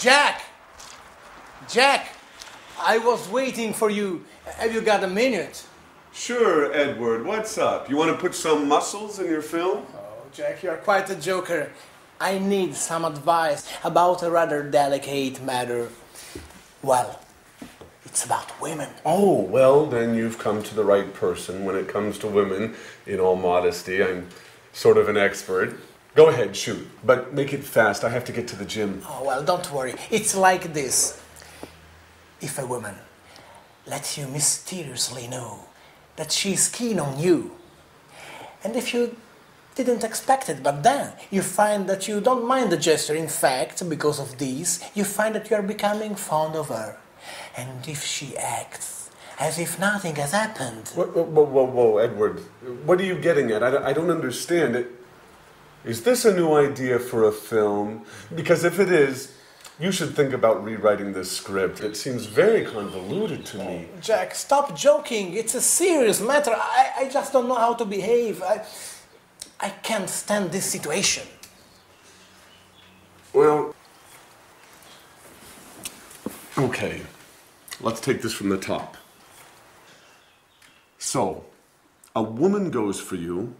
Jack! Jack! I was waiting for you. Have you got a minute? Sure, Edward. What's up? You want to put some muscles in your film? Oh, Jack, you're quite a joker. I need some advice about a rather delicate matter. Well, it's about women. Oh, well, then you've come to the right person when it comes to women. In all modesty, I'm sort of an expert. Go ahead, shoot. But make it fast. I have to get to the gym. Oh, well, don't worry. It's like this. If a woman lets you mysteriously know that she's keen on you, and if you didn't expect it, but then you find that you don't mind the gesture, in fact, because of this, you find that you are becoming fond of her. And if she acts as if nothing has happened... Whoa, Edward. What are you getting at? I don't understand it. Is this a new idea for a film? Because if it is, you should think about rewriting this script. It seems very convoluted to me. Jack, stop joking. It's a serious matter. I just don't know how to behave. I can't stand this situation. Well, okay. Let's take this from the top. So, a woman goes for you,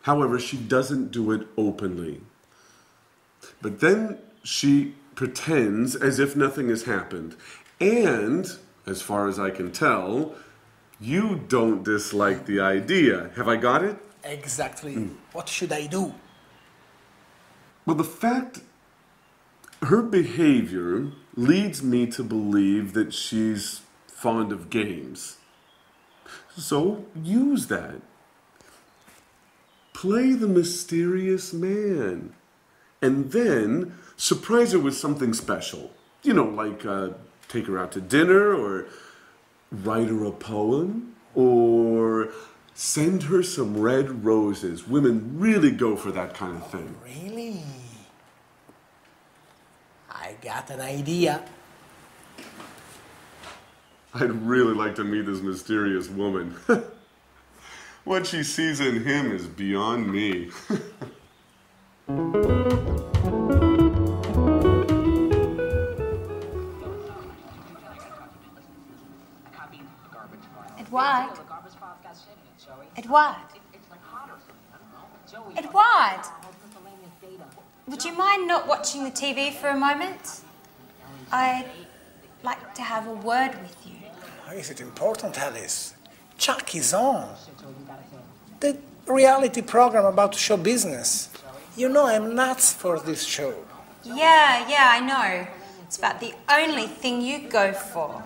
however, she doesn't do it openly. But then she pretends as if nothing has happened. And, as far as I can tell, you don't dislike the idea. Have I got it? Exactly. What should I do? Well, the fact, her behavior leads me to believe that she's fond of games. So use that. Play the mysterious man. And then surprise her with something special. You know, like take her out to dinner, or write her a poem, or send her some red roses. Women really go for that kind of thing. Really? I got an idea. I'd really like to meet this mysterious woman. What she sees in him is beyond me. Edward? Edward? Edward? Would you mind not watching the TV for a moment? I'd like to have a word with you. Is it important, Alice? Chuck is on. The reality program about show business. You know I'm nuts for this show. Yeah, I know. It's about the only thing you go for.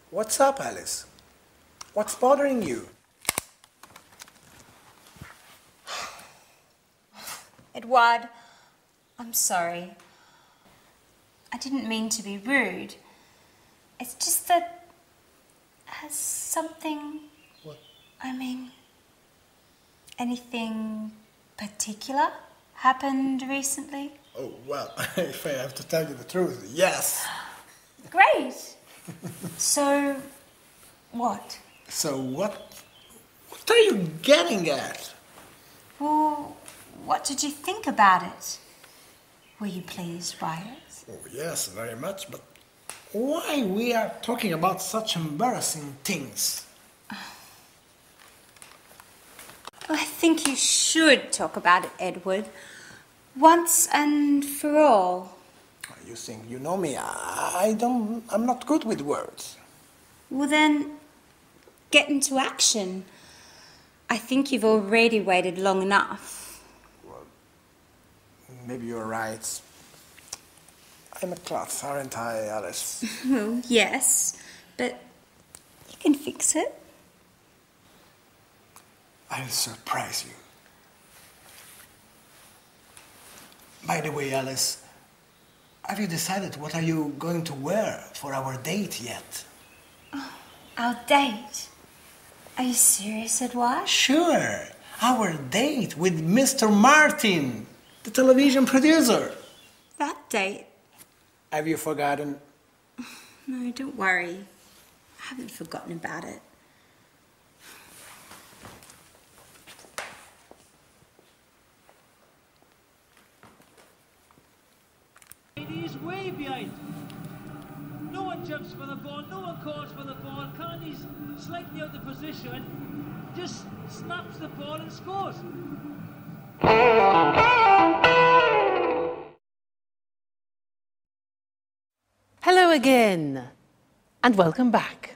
What's up, Alice? What's bothering you? Edward, I'm sorry. I didn't mean to be rude. It's just that... has something... What? I mean... anything particular happened recently? Oh, well, if I have to tell you the truth, yes. Great! So, what? So what are you getting at? Well, what did you think about it? Were you pleased by it? Oh, yes, very much, but why we are talking about such embarrassing things? Well, I think you should talk about it, Edward. Once and for all. You think you know me? I'm not good with words. Well then, get into action. I think you've already waited long enough. Well, maybe you're right. I'm a klutz, aren't I, Alice? Well, yes, but you can fix it. I'll surprise you. By the way, Alice, have you decided what are you going to wear for our date yet? Oh, our date? Are you serious, Edward? Sure. Our date with Mr. Martin, the television producer. That date? Have you forgotten? No, don't worry. I haven't forgotten about it. He's way behind. No one jumps for the ball, no one calls for the ball. Carney's slightly out of position, just snaps the ball and scores. Hello again, and welcome back.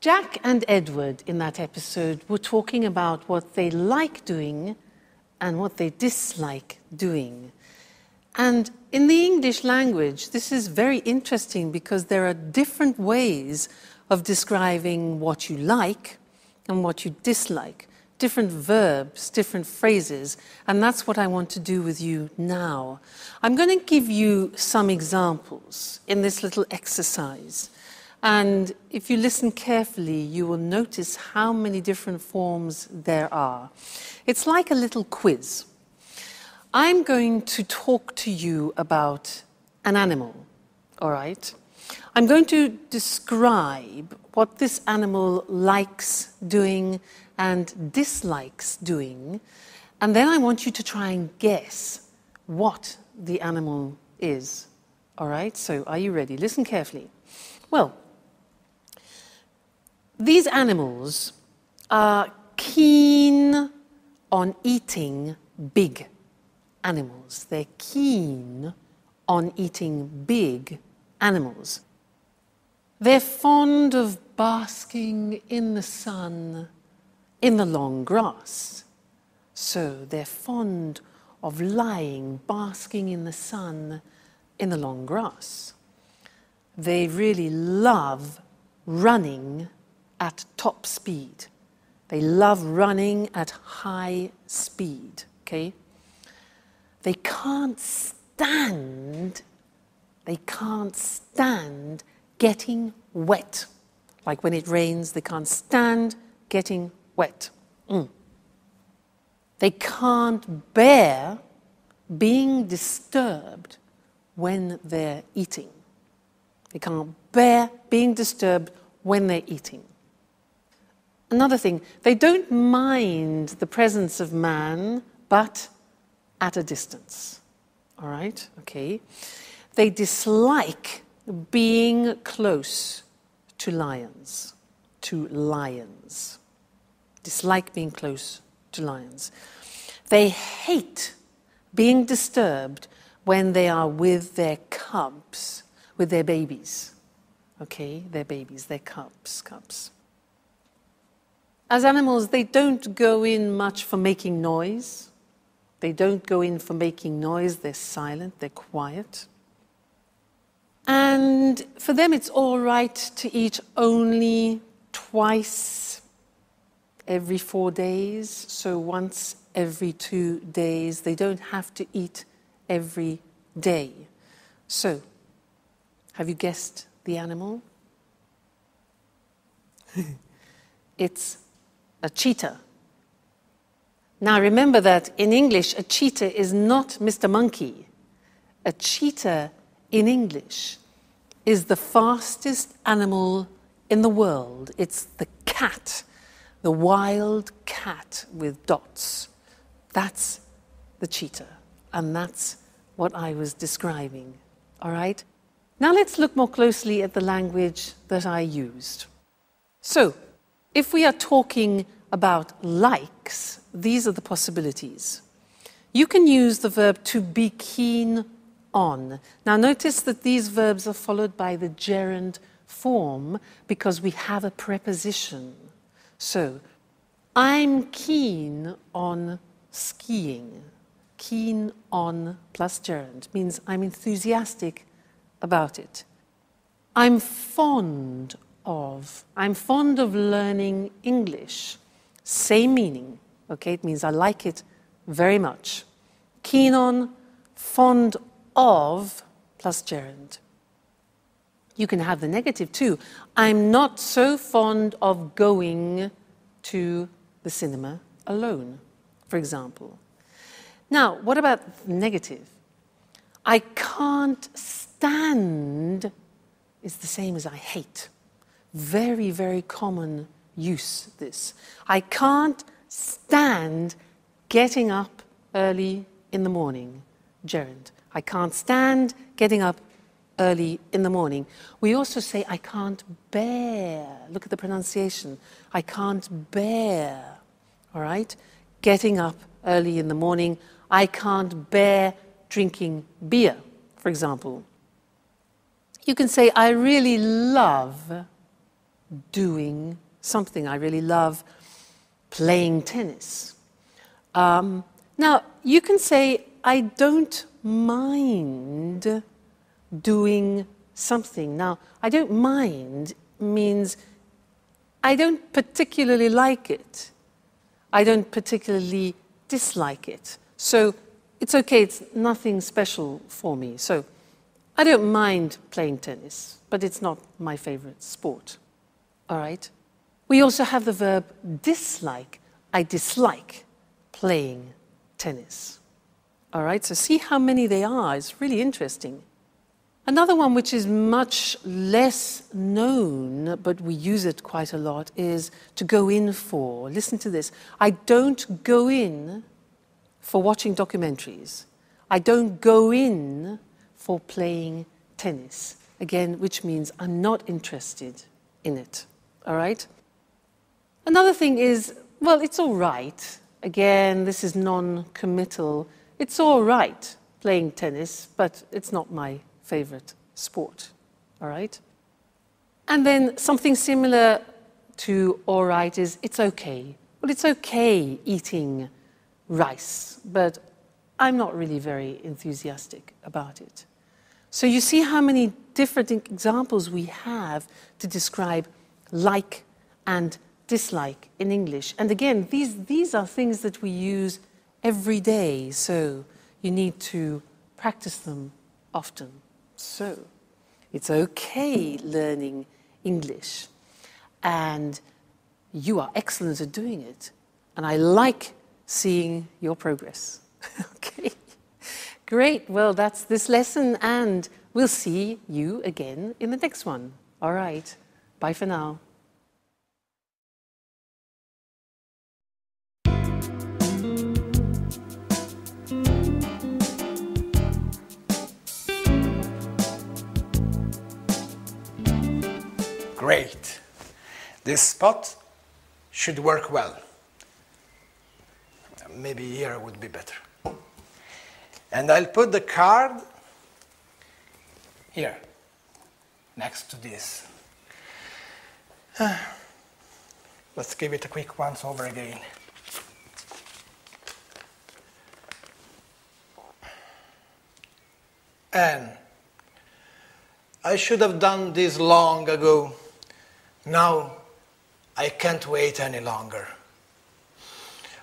Jack and Edward in that episode were talking about what they like doing and what they dislike doing. And in the English language, this is very interesting because there are different ways of describing what you like and what you dislike. Different verbs, different phrases, and that's what I want to do with you now. I'm going to give you some examples in this little exercise. And if you listen carefully, you will notice how many different forms there are. It's like a little quiz. I'm going to talk to you about an animal, all right? I'm going to describe what this animal likes doing and dislikes doing, and then I want you to try and guess what the animal is, all right? So are you ready? Listen carefully. Well, these animals are keen on eating big animals. They're keen on eating big animals. They're fond of basking in the sun in the long grass. So they're fond of lying, basking in the sun in the long grass. They really love running at top speed. They love running at high speed, okay? They can't stand getting wet. Like when it rains, they can't stand getting wet. They can't bear being disturbed when they're eating. They can't bear being disturbed when they're eating. Another thing, they don't mind the presence of man, but at a distance. All right? Okay. They dislike being close to lions. Dislike being close to lions. They hate being disturbed when they are with their cubs, with their babies. Okay? Their babies, their cubs. As animals, they don't go in much for making noise. They don't go in for making noise. They're silent, they're quiet. And for them, it's all right to eat only twice every 4 days, so once every 2 days. They don't have to eat every day. So, have you guessed the animal? It's a cheetah. Now remember that in English, a cheetah is not Mr. Monkey. A cheetah in English is the fastest animal in the world. It's the cat, the wild cat with dots. That's the cheetah, and that's what I was describing, all right? Now let's look more closely at the language that I used. So, if we are talking about likes, these are the possibilities. You can use the verb to be keen on. Now notice that these verbs are followed by the gerund form because we have a preposition. So, I'm keen on skiing. Keen on plus gerund means I'm enthusiastic about it. I'm fond of learning English. Same meaning, okay? It means I like it very much. Keen on, fond of, plus gerund. You can have the negative too. I'm not so fond of going to the cinema alone, for example. Now, what about negative? I can't stand is the same as I hate. very, very common use, this. I can't stand getting up early in the morning, gerund. I can't stand getting up early in the morning. We also say, I can't bear. Look at the pronunciation. I can't bear, all right? Getting up early in the morning. I can't bear drinking beer, for example. You can say, I really love doing something. I really love playing tennis. Now, you can say, I don't mind doing something. Now, I don't mind means I don't particularly like it. I don't particularly dislike it. So it's okay, it's nothing special for me. So I don't mind playing tennis, but it's not my favorite sport. All right? We also have the verb dislike. I dislike playing tennis. All right? So see how many they are. It's really interesting. Another one which is much less known, but we use it quite a lot, is to go in for. Listen to this. I don't go in for watching documentaries. I don't go in for playing tennis. Again, which means I'm not interested in it. All right? Another thing is, well, it's all right. Again, this is non-committal. It's all right playing tennis, but it's not my favorite sport, all right? And then something similar to all right is it's okay. Well, it's okay eating rice, but I'm not really very enthusiastic about it. So you see how many different examples we have to describe like and dislike in English. And again, these are things that we use every day, so you need to practice them often. So, it's okay learning English, and you are excellent at doing it, and I like seeing your progress. Okay, great. Well, that's this lesson, and we'll see you again in the next one. All right, bye for now. Great. This spot should work well. Maybe here would be better. And I'll put the card here, next to this. Let's give it a quick once over again. And I should have done this long ago. Now, I can't wait any longer.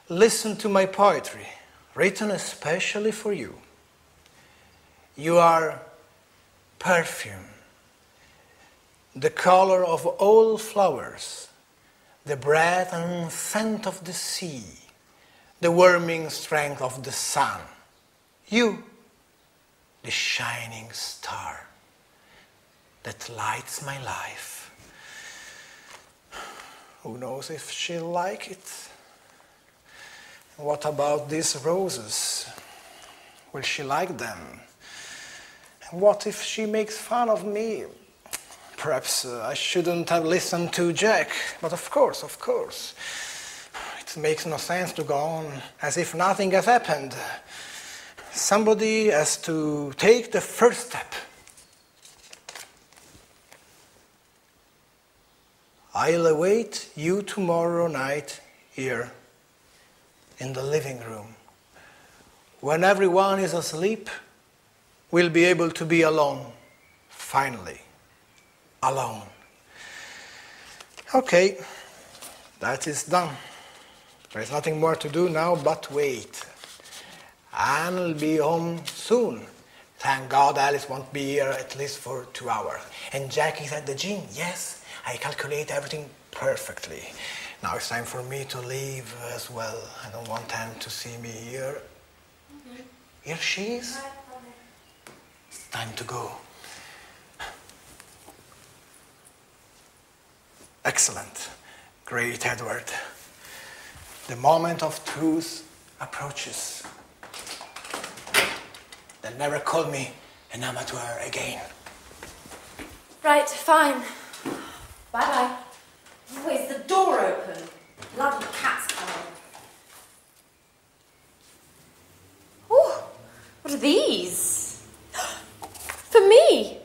Listen to my poetry, written especially for you. You are perfume, the color of all flowers, the breath and scent of the sea, the warming strength of the sun. You, the shining star that lights my life. Who knows if she'll like it? What about these roses? Will she like them? What if she makes fun of me? Perhaps I shouldn't have listened to Jack, but of course. It makes no sense to go on as if nothing has happened. Somebody has to take the first step. I'll await you tomorrow night here in the living room. When everyone is asleep, we'll be able to be alone, finally, alone. Okay, that is done. There's nothing more to do now but wait. Anne'll be home soon. Thank God Alice won't be here at least for 2 hours. And Jack is at the gym, yes. I calculate everything perfectly. Now it's time for me to leave as well. I don't want Anne to see me here. Here she is. It's time to go. Excellent. Great, Edward. The moment of truth approaches. They'll never call me an amateur again. Right, fine. Bye-bye. Oh, is the door open? Bloody cat's coming. Oh, what are these? For me?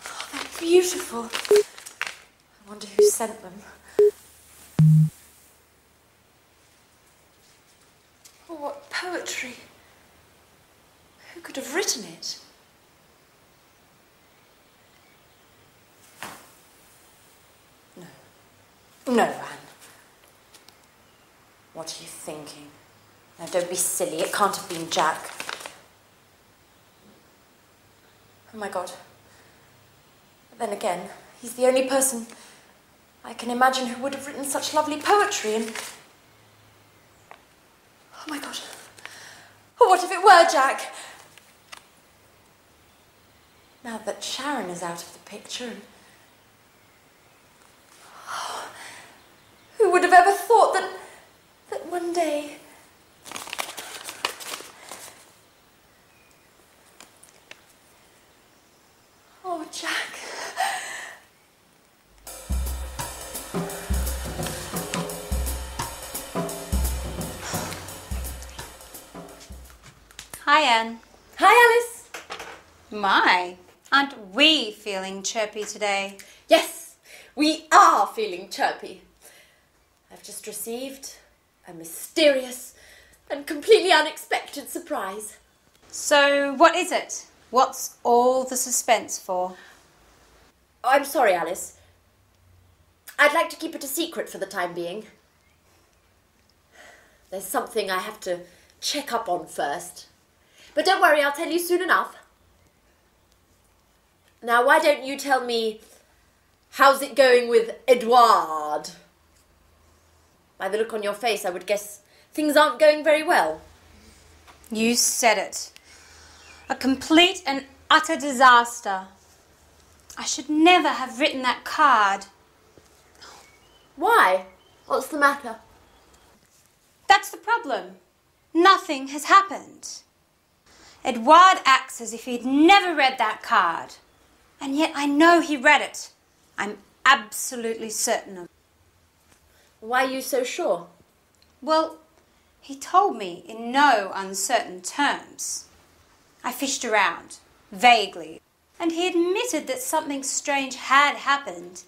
Oh, they're beautiful. I wonder who sent them. Oh, what poetry. Who could have written it? No, Anne. What are you thinking? Now, don't be silly. It can't have been Jack. Oh, my God. But then again, he's the only person I can imagine who would have written such lovely poetry and... Oh, my God. Oh, what if it were Jack? Now that Sharon is out of the picture and... Who would have ever thought that one day... Oh, Jack. Hi, Anne. Hi, Alice. My, aren't we feeling chirpy today? Yes, we are feeling chirpy. I've just received a mysterious and completely unexpected surprise. So, what is it? What's all the suspense for? Oh, I'm sorry, Alice. I'd like to keep it a secret for the time being. There's something I have to check up on first. But don't worry, I'll tell you soon enough. Now, why don't you tell me, how's it going with Edouard? By the look on your face, I would guess things aren't going very well. You said it. A complete and utter disaster. I should never have written that card. Why? What's the matter? That's the problem. Nothing has happened. Edouard acts as if he'd never read that card. And yet I know he read it. I'm absolutely certain of it. Why are you so sure? Well, he told me in no uncertain terms. I fished around, vaguely, and he admitted that something strange had happened,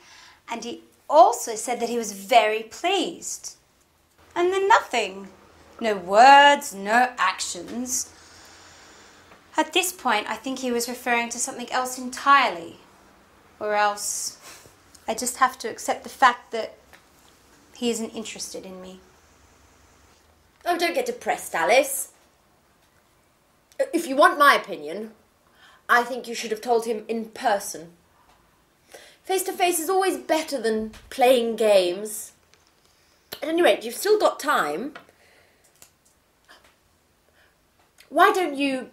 and he also said that he was very pleased. And then nothing. No words, no actions. At this point, I think he was referring to something else entirely. Or else, I just have to accept the fact that he isn't interested in me. Oh, don't get depressed, Alice. If you want my opinion, I think you should have told him in person. Face-to-face is always better than playing games. At any rate, you've still got time. Why don't you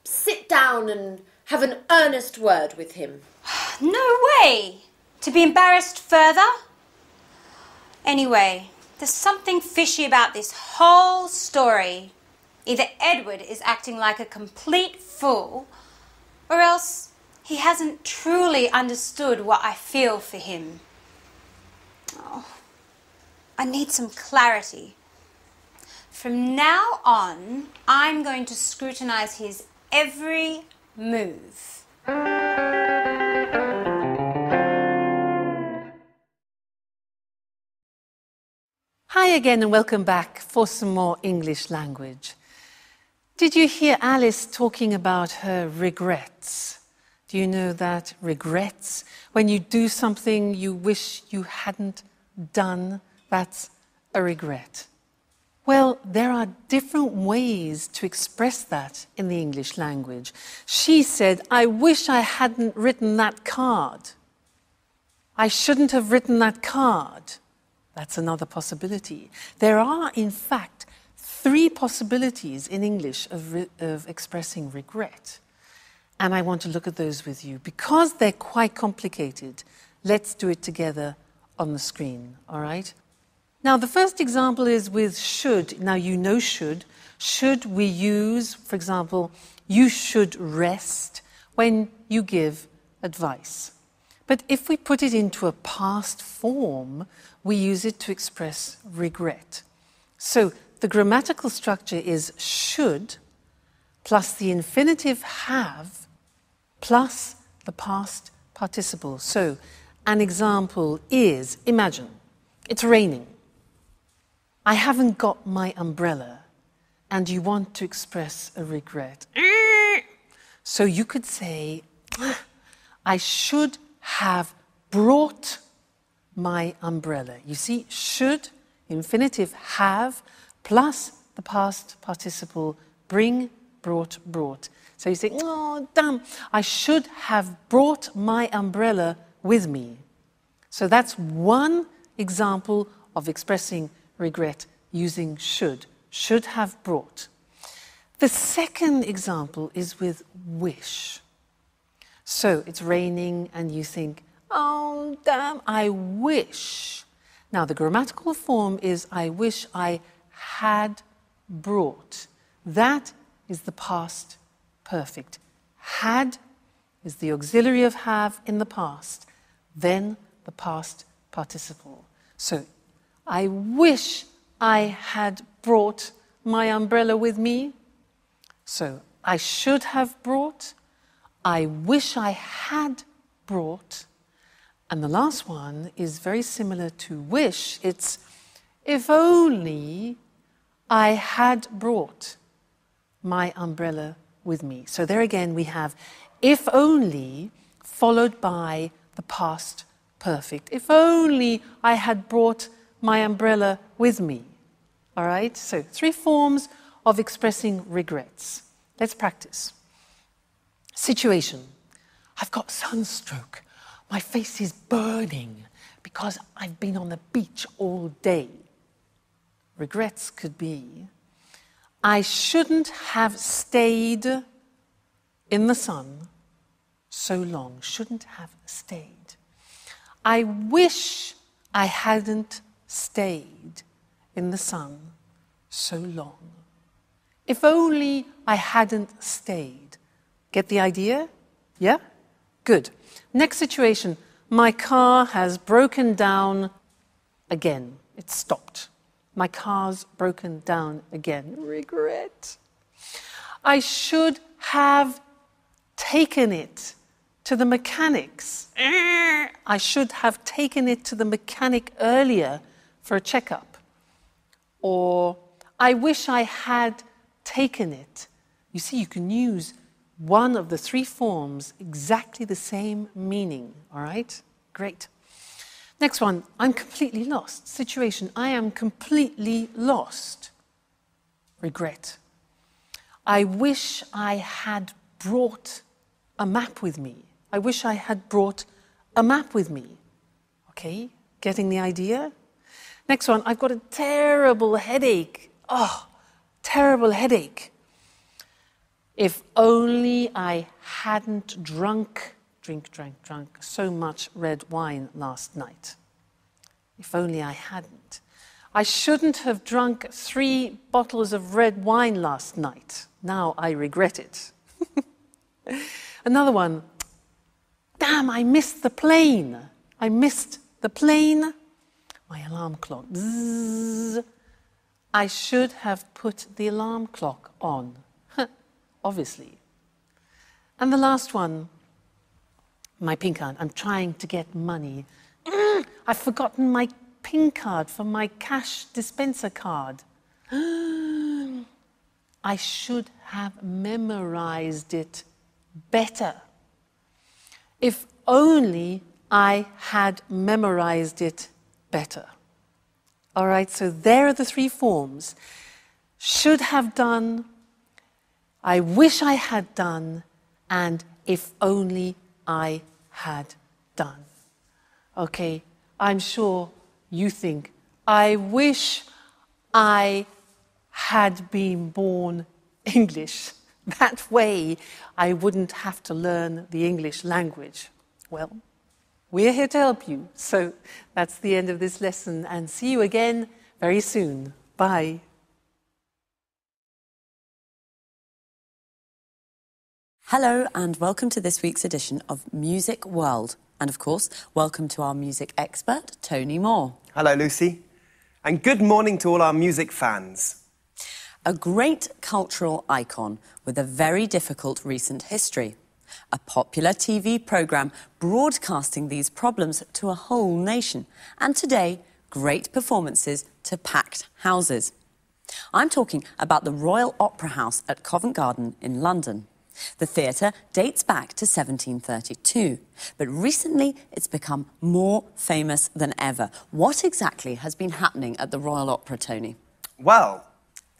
sit down and have an earnest word with him? No way! To be embarrassed further? Anyway, there's something fishy about this whole story. Either Edward is acting like a complete fool, or else he hasn't truly understood what I feel for him. Oh, I need some clarity. From now on, I'm going to scrutinize his every move. Hi again and welcome back for some more English language. Did you hear Alice talking about her regrets? Do you know that regrets, when you do something you wish you hadn't done, that's a regret? Well, there are different ways to express that in the English language. She said, I wish I hadn't written that card. I shouldn't have written that card. That's another possibility. There are, in fact, 3 possibilities in English of expressing regret. And I want to look at those with you. Because they're quite complicated, Let's do it together on the screen, all right? Now, the first example is with should. Now, you know should. Should we use, for example, you should rest when you give advice. But if we put it into a past form, we use it to express regret. So the grammatical structure is should plus the infinitive have plus the past participle. So an example is, imagine, it's raining. I haven't got my umbrella, and you want to express a regret. So you could say, I should have brought my umbrella. You see, should, infinitive have, plus the past participle, bring, brought. So you say, oh, damn, I should have brought my umbrella with me. So that's one example of expressing regret using should have brought. The second example is with wish. So it's raining and you think, oh, damn, I wish. Now, the grammatical form is I wish I had brought. That is the past perfect. Had is the auxiliary of have in the past, then the past participle. So, I wish I had brought my umbrella with me. So, I should have brought. I wish I had brought. And the last one is very similar to wish. It's if only I had brought my umbrella with me. So there again we have if only followed by the past perfect. If only I had brought my umbrella with me. All right? So 3 forms of expressing regrets. Let's practice. Situation. I've got sunstroke. My face is burning because I've been on the beach all day. Regrets could be, I shouldn't have stayed in the sun so long. Shouldn't have stayed. I wish I hadn't stayed in the sun so long. If only I hadn't stayed. Get the idea? Yeah? Good. Next situation. My car has broken down again. It's stopped. My car's broken down again. Regret. I should have taken it to the mechanics. I should have taken it to the mechanic earlier for a checkup. Or I wish I had taken it. You see, you can use one of the 3 forms, exactly the same meaning. All right? Great. Next one, I'm completely lost. Situation, I am completely lost. Regret. I wish I had brought a map with me. I wish I had brought a map with me. Okay, getting the idea? Next one, I've got a terrible headache. Oh, terrible headache. If only I hadn't drank so much red wine last night. If only I hadn't. I shouldn't have drunk 3 bottles of red wine last night. Now I regret it. Another one. Damn, I missed the plane. I missed the plane. My alarm clock. Bzzz. I should have put the alarm clock on. Obviously. And the last one. My PIN card. I'm trying to get money. I've forgotten my PIN card for my cash dispenser card. I should have memorized it better. If only I had memorized it better. All right, so there are the 3 forms. Should have done, I wish I had done, and if only I had done. Okay, I'm sure you think, I wish I had been born English. That way I wouldn't have to learn the English language. Well, We're here to help you. So that's the end of this lesson, and see you again very soon. Bye. Hello and welcome to this week's edition of Music World. And of course, welcome to our music expert, Tony Moore. Hello, Lucy. And good morning to all our music fans. A great cultural icon with a very difficult recent history. A popular TV programme broadcasting these problems to a whole nation. And today, great performances to packed houses. I'm talking about the Royal Opera House at Covent Garden in London. The theatre dates back to 1732, but recently it's become more famous than ever. What exactly has been happening at the Royal Opera, Tony? Well,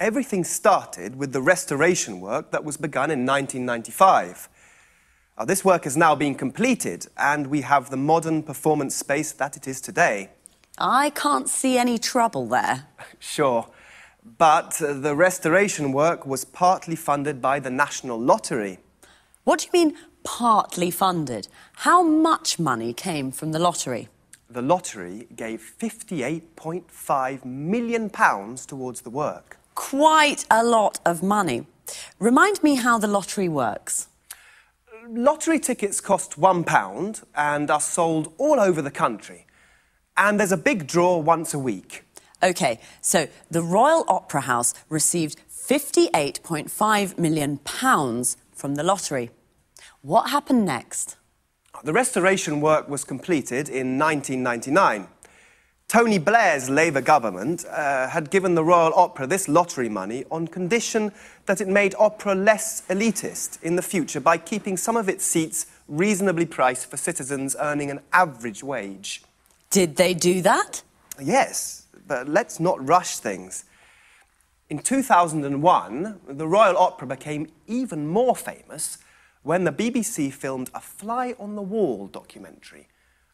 everything started with the restoration work that was begun in 1995. This work has now been completed, and we have the modern performance space that it is today. I can't see any trouble there. Sure. But the restoration work was partly funded by the National Lottery. What do you mean, partly funded? How much money came from the lottery? The lottery gave £58.5 million towards the work. Quite a lot of money. Remind me how the lottery works. Lottery tickets cost £1 and are sold all over the country. And there's a big draw once a week. OK, so the Royal Opera House received £58.5 million from the lottery. What happened next? The restoration work was completed in 1999. Tony Blair's Labour government had given the Royal Opera this lottery money on condition that it made opera less elitist in the future by keeping some of its seats reasonably priced for citizens earning an average wage. Did they do that? Yes. But let's not rush things. In 2001, the Royal Opera became even more famous when the BBC filmed a fly-on-the-wall documentary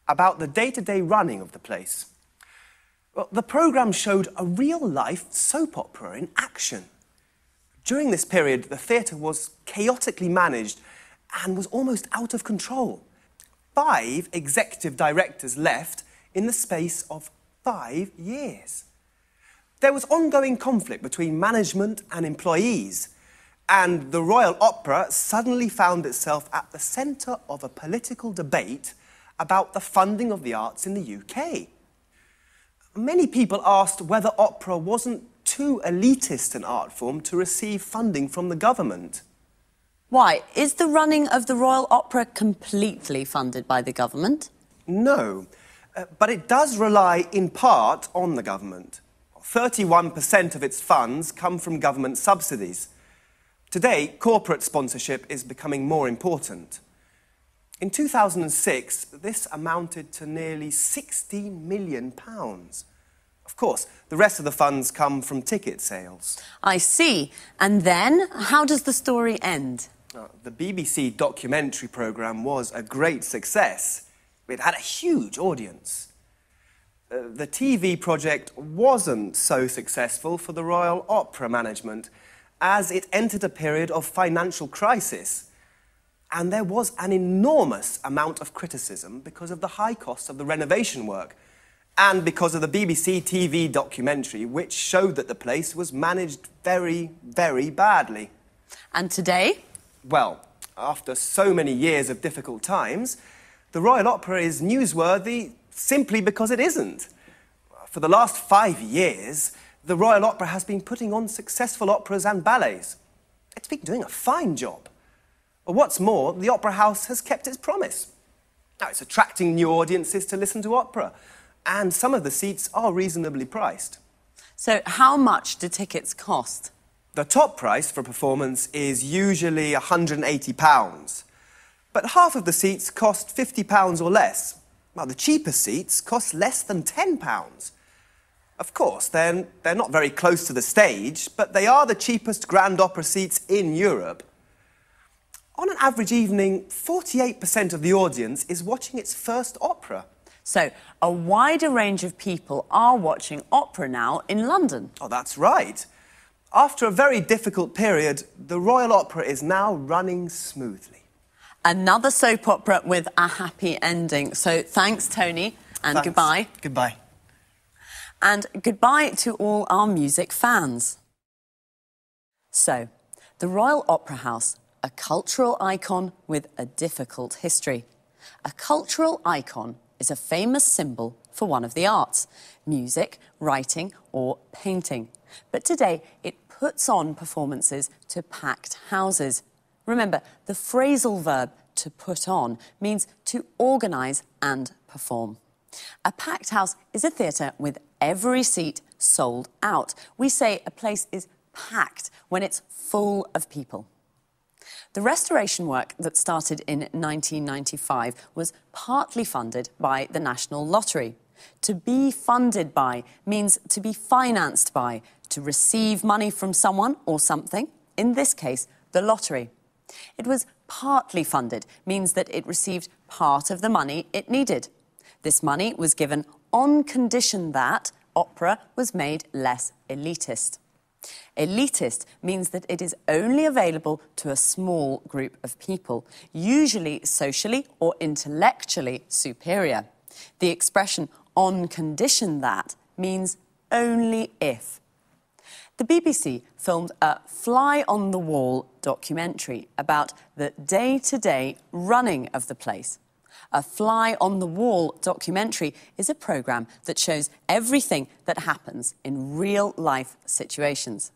about the day-to-day running of the place. Well, the programme showed a real-life soap opera in action. During this period, the theatre was chaotically managed and was almost out of control. 5 executive directors left in the space of 5 years. There was ongoing conflict between management and employees, and the Royal Opera suddenly found itself at the centre of a political debate about the funding of the arts in the UK. Many people asked whether opera wasn't too elitist an art form to receive funding from the government. Why? Is the running of the Royal Opera completely funded by the government? No. But it does rely in part on the government. 31% of its funds come from government subsidies. Today, corporate sponsorship is becoming more important. In 2006, this amounted to nearly £60 million. Of course, the rest of the funds come from ticket sales. I see. And then, how does the story end? The BBC documentary programme was a great success. It had a huge audience. The TV project wasn't so successful for the Royal Opera management, as it entered a period of financial crisis. And there was an enormous amount of criticism because of the high cost of the renovation work, and because of the BBC TV documentary, which showed that the place was managed very, very badly. And today? Well, after so many years of difficult times, the Royal Opera is newsworthy simply because it isn't. For the last 5 years, the Royal Opera has been putting on successful operas and ballets. It's been doing a fine job. But what's more, the Opera House has kept its promise. Now, it's attracting new audiences to listen to opera, and some of the seats are reasonably priced. So how much do tickets cost? The top price for a performance is usually £180. But half of the seats cost £50 or less. Well, the cheapest seats cost less than £10. Of course, they're not very close to the stage, but they are the cheapest grand opera seats in Europe. On an average evening, 48% of the audience is watching its first opera. So, a wider range of people are watching opera now in London. Oh, that's right. After a very difficult period, the Royal Opera is now running smoothly. Another soap opera with a happy ending. So thanks, Tony, and Thanks. goodbye. Goodbye. And goodbye to all our music fans. So, the Royal Opera House, a cultural icon with a difficult history. A cultural icon is a famous symbol for one of the arts, music, writing or painting. But today it puts on performances to packed houses. Remember, the phrasal verb to put on means to organise and perform. A packed house is a theatre with every seat sold out. We say a place is packed when it's full of people. The restoration work that started in 1995 was partly funded by the National Lottery. To be funded by means to be financed by, to receive money from someone or something, in this case, the lottery. It was partly funded, means that it received part of the money it needed. This money was given on condition that opera was made less elitist. Elitist means that it is only available to a small group of people, usually socially or intellectually superior. The expression on condition that means only if. The BBC filmed a fly-on-the-wall documentary about the day-to-day running of the place. A fly-on-the-wall documentary is a programme that shows everything that happens in real-life situations.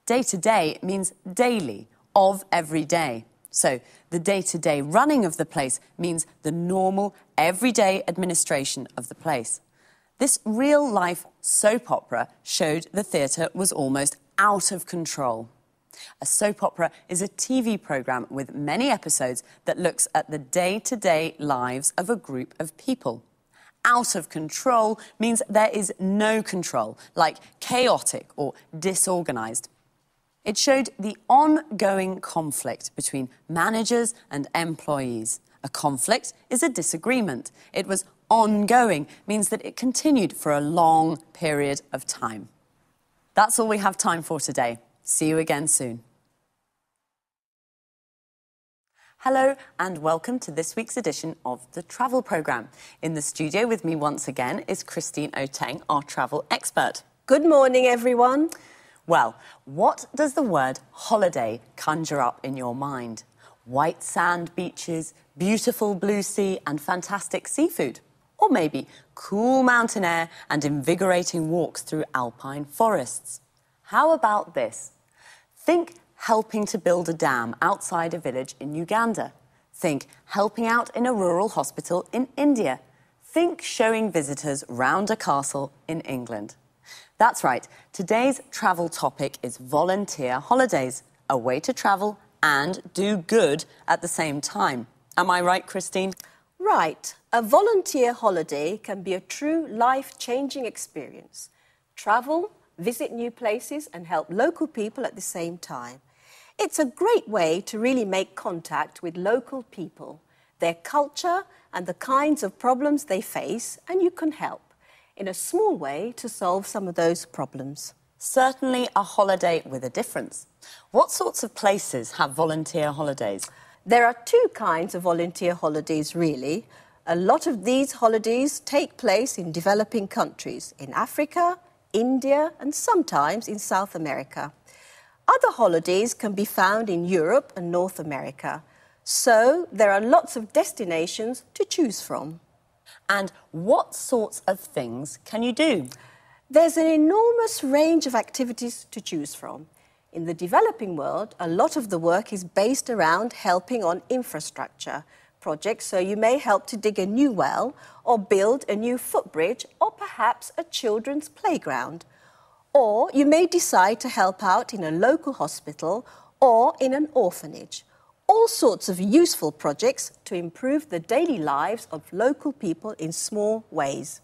Day-to-day means daily, of every day. So the day-to-day running of the place means the normal, everyday administration of the place. This real-life soap opera showed the theatre was almost out of control. A soap opera is a TV programme with many episodes that looks at the day-to-day lives of a group of people. Out of control means there is no control, like chaotic or disorganised. It showed the ongoing conflict between managers and employees. A conflict is a disagreement. It was ongoing, means that it continued for a long period of time. That's all we have time for today. See you again soon. Hello and welcome to this week's edition of the Travel Programme. In the studio with me once again is Christine Oteng, our travel expert. Good morning, everyone. Well, what does the word holiday conjure up in your mind? White sand beaches, beautiful blue sea and fantastic seafood? Or maybe cool mountain air and invigorating walks through alpine forests? How about this? Think helping to build a dam outside a village in Uganda. Think helping out in a rural hospital in India. Think showing visitors round a castle in England. That's right, today's travel topic is volunteer holidays, a way to travel and do good at the same time. Am I right, Christine? Right. A volunteer holiday can be a true life-changing experience. Travel, visit new places and help local people at the same time. It's a great way to really make contact with local people, their culture and the kinds of problems they face, and you can help in a small way to solve some of those problems. Certainly a holiday with a difference. What sorts of places have volunteer holidays? There are two kinds of volunteer holidays, really. A lot of these holidays take place in developing countries, in Africa, India, and sometimes in South America. Other holidays can be found in Europe and North America. So there are lots of destinations to choose from. And what sorts of things can you do? There's an enormous range of activities to choose from. In the developing world, a lot of the work is based around helping on infrastructure projects, so you may help to dig a new well or build a new footbridge or perhaps a children's playground. Or you may decide to help out in a local hospital or in an orphanage. All sorts of useful projects to improve the daily lives of local people in small ways.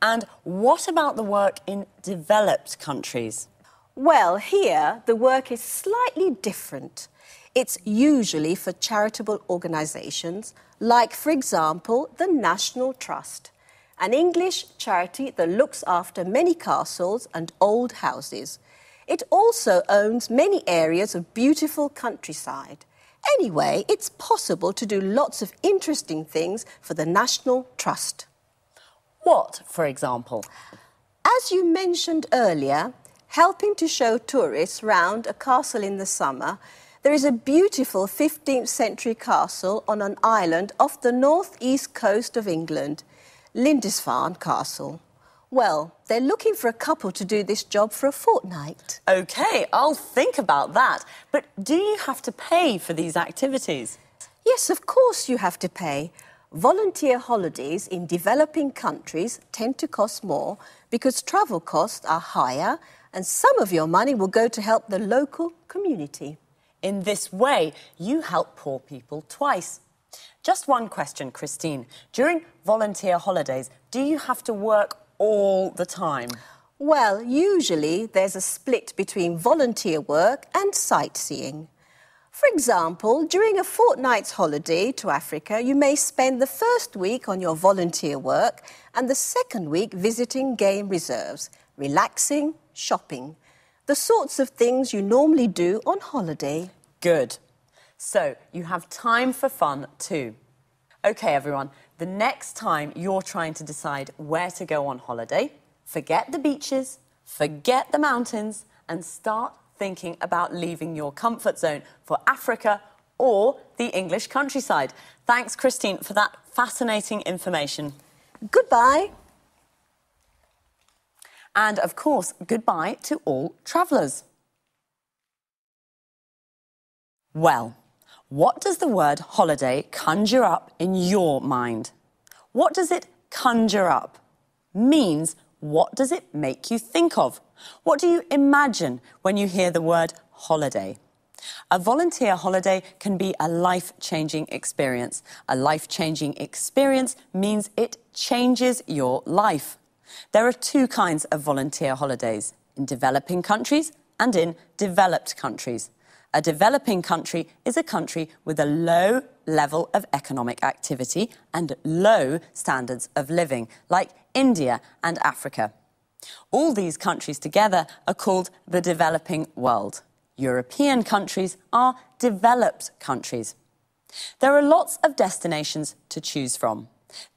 And what about the work in developed countries? Well, here the work is slightly different. It's usually for charitable organisations, like, for example, the National Trust, an English charity that looks after many castles and old houses. It also owns many areas of beautiful countryside, Anyway, it's possible to do lots of interesting things for the National Trust. What, for example? As you mentioned earlier, helping to show tourists round a castle in the summer, there is a beautiful 15th century castle on an island off the northeast coast of England, Lindisfarne Castle. Well, they're looking for a couple to do this job for a fortnight. OK, I'll think about that. But do you have to pay for these activities? Yes, of course you have to pay. Volunteer holidays in developing countries tend to cost more because travel costs are higher and some of your money will go to help the local community. In this way, you help poor people twice. Just one question, Christine. During volunteer holidays, do you have to work all the time? Well, usually there's a split between volunteer work and sightseeing. For example, during a fortnight's holiday to Africa, you may spend the first week on your volunteer work and the second week visiting game reserves, relaxing, shopping. The sorts of things you normally do on holiday. Good. So, you have time for fun too. OK, everyone, the next time you're trying to decide where to go on holiday, forget the beaches, forget the mountains, and start thinking about leaving your comfort zone for Africa or the English countryside. Thanks, Christine, for that fascinating information. Goodbye. And, of course, goodbye to all travellers. Well, what does the word holiday conjure up in your mind? What does it conjure up? Means, what does it make you think of? What do you imagine when you hear the word holiday? A volunteer holiday can be a life-changing experience. A life-changing experience means it changes your life. There are two kinds of volunteer holidays, in developing countries and in developed countries. A developing country is a country with a low level of economic activity and low standards of living, like India and Africa. All these countries together are called the developing world. European countries are developed countries. There are lots of destinations to choose from.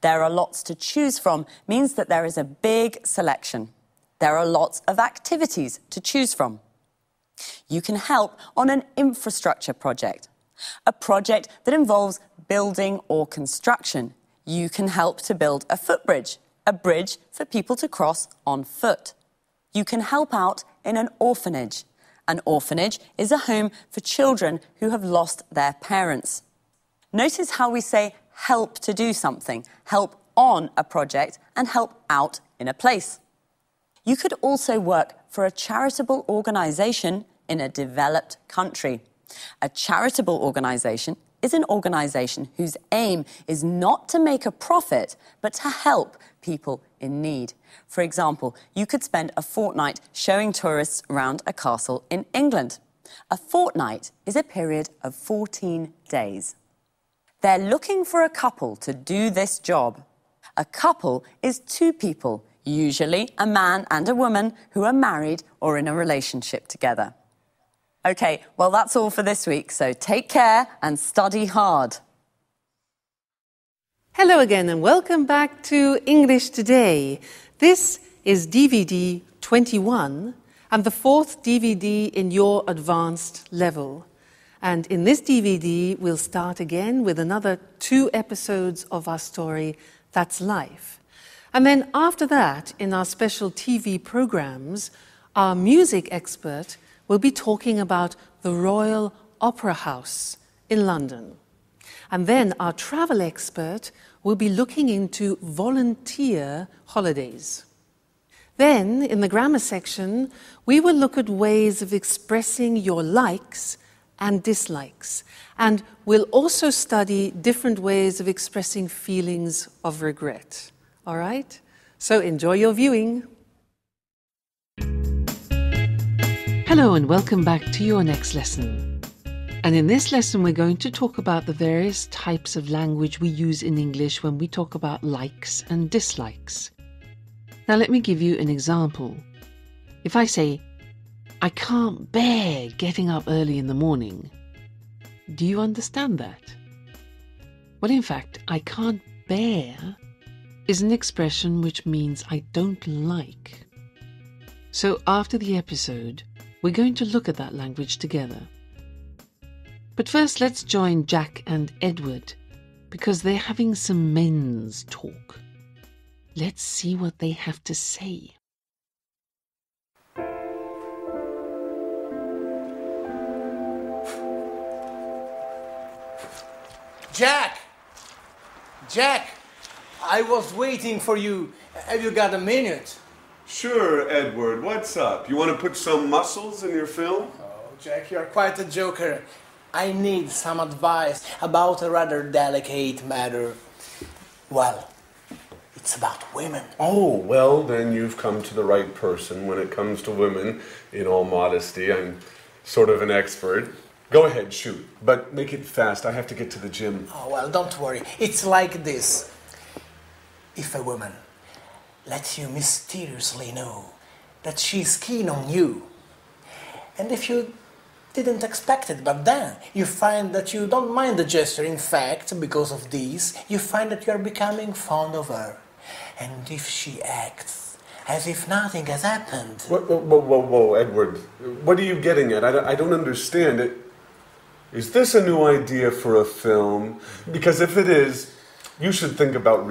There are lots to choose from means that there is a big selection. There are lots of activities to choose from. You can help on an infrastructure project, a project that involves building or construction. You can help to build a footbridge, a bridge for people to cross on foot. You can help out in an orphanage. An orphanage is a home for children who have lost their parents. Notice how we say help to do something, help on a project, and help out in a place. You could also work for a charitable organisation in a developed country. A charitable organisation is an organisation whose aim is not to make a profit, but to help people in need. For example, you could spend a fortnight showing tourists around a castle in England. A fortnight is a period of 14 days. They're looking for a couple to do this job. A couple is two people, usually a man and a woman who are married or in a relationship together. OK, well, that's all for this week, so take care and study hard. Hello again and welcome back to English Today. This is DVD 21 and the fourth DVD in your advanced level. And in this DVD, we'll start again with another 2 episodes of our story, That's Life. And then after that, in our special TV programs, our music expert will be talking about the Royal Opera House in London. And then our travel expert will be looking into volunteer holidays. Then, in the grammar section, we will look at ways of expressing your likes and dislikes. And we'll also study different ways of expressing feelings of regret. All right? So enjoy your viewing. Hello and welcome back to your next lesson. And in this lesson we're going to talk about the various types of language we use in English when we talk about likes and dislikes. Now let me give you an example. If I say, I can't bear getting up early in the morning, Do you understand that? Well, in fact, I can't bear is an expression which means I don't like. So after the episode, we're going to look at that language together. But first, let's join Jack and Edward, because they're having some men's talk. Let's see what they have to say. Jack! Jack! I was waiting for you. Have you got a minute? Sure, Edward. What's up? You want to put some muscles in your film? Oh, Jack, you're quite a joker. I need some advice about a rather delicate matter. Well, it's about women. Oh, well, then you've come to the right person when it comes to women. In all modesty, I'm sort of an expert. Go ahead, shoot. But make it fast. I have to get to the gym. Oh, well, don't worry. It's like this. If a woman lets you mysteriously know that she's keen on you, and if you didn't expect it, but then you find that you don't mind the gesture, in fact, because of this, you find that you are becoming fond of her. And if she acts as if nothing has happened... Whoa, Edward. What are you getting at? I don't understand it. Is this a new idea for a film? Because if it is, you should think about